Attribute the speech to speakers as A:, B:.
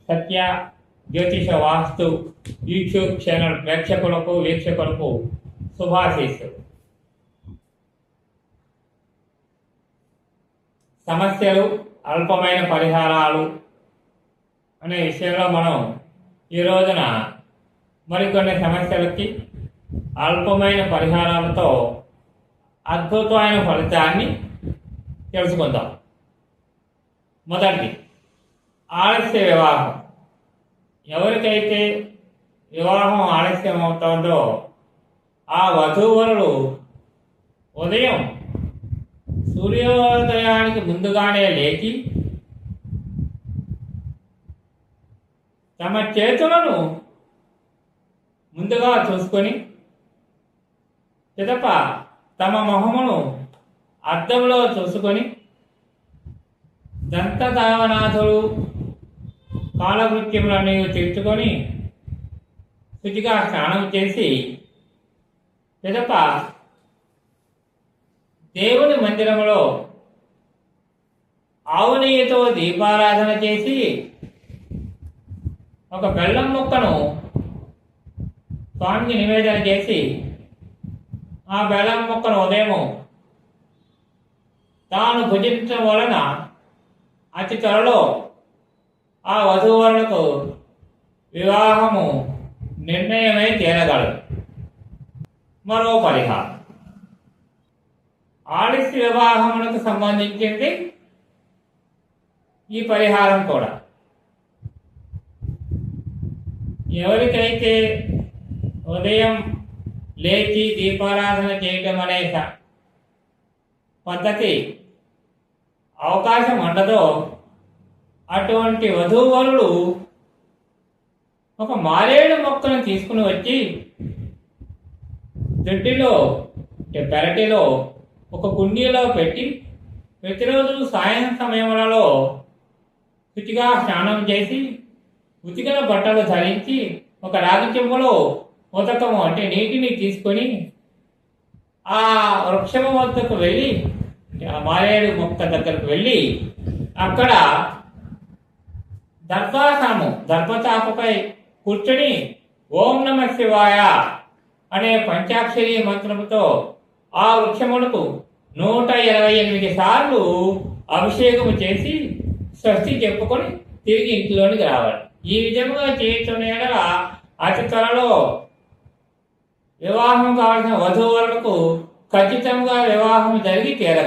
A: సత్య జ్యోతిష వాస్తు YouTube channel ప్రేక్షకులకు వీక్షకులకు శుభాశీస్సులు. సమస్యలు, అల్పమైన పరిహారాలు అనే విషయంలో మనం ఈ రోజున మరికొన్ని సమస్యలకి అల్పమైన పరిహారాలతో అద్భుతమైన ఫలితాన్ని తెలుసుకుందాం. మొదటిది, ఆలస్య వివాహం. ఎవరికైతే వివాహం ఆలస్యం అవుతుందో ఆ వధూవరులు ఉదయం సూర్యోదయానికి ముందుగానే లేచి తమ చేతులను ముందుగా చూసుకొని పిదప తమ మొహమును అద్దంలో చూసుకొని దంతధావనాథులు కాలకృత్యములన్నీ తీర్చుకొని శుచిగా స్నానం చేసి పిదప దేవుని మందిరంలో ఆవు నెయ్యితో దీపారాధన చేసి ఒక బెల్లం ముక్కను స్వామికి నివేదన చేసి ఆ బెల్లం ముక్కను ఉదయం తాను భుజించడం వలన అతి త్వరలో ఆ వధూవరులకు వివాహము నిర్ణయమై తీరగలదు. మరో పరిహారం, ఆలస్య వివాహములకు సంబంధించింది ఈ పరిహారం కూడా. ఎవరికైతే ఉదయం లేచి దీపారాధన చేయటం అనే పద్ధతి అవకాశం ఉండదో అటువంటి వధూవరులు ఒక మారేడు మొక్కను తీసుకుని వచ్చి దొడ్డిలో పెరటిలో ఒక కుండీలో పెట్టి ప్రతిరోజు సాయం సమయములలో శుచిగా స్నానం చేసి ఉతికిన బట్టలు ధరించి ఒక రాగి చెంబులో ఉతకము అంటే నీటిని తీసుకొని ఆ వృక్షము వద్దకు వెళ్ళి ఆ మారేడు మొక్క దగ్గరకు వెళ్ళి అక్కడ దర్భచాపపై కూర్చొని ఓం నమ శివాయ అనే పంచాక్షరి మంత్రముతో ఆ వృక్షమునకు 128 సార్లు అభిషేకము చేసి స్వస్తి చెప్పుకొని తిరిగి ఇంట్లోనికి రావాలి. ఈ విధంగా చేయటం ఎడల అతి త్వరలో వివాహం కావాల్సిన వధూవరులకు ఖచ్చితంగా వివాహం జరిగి తీరగలదు.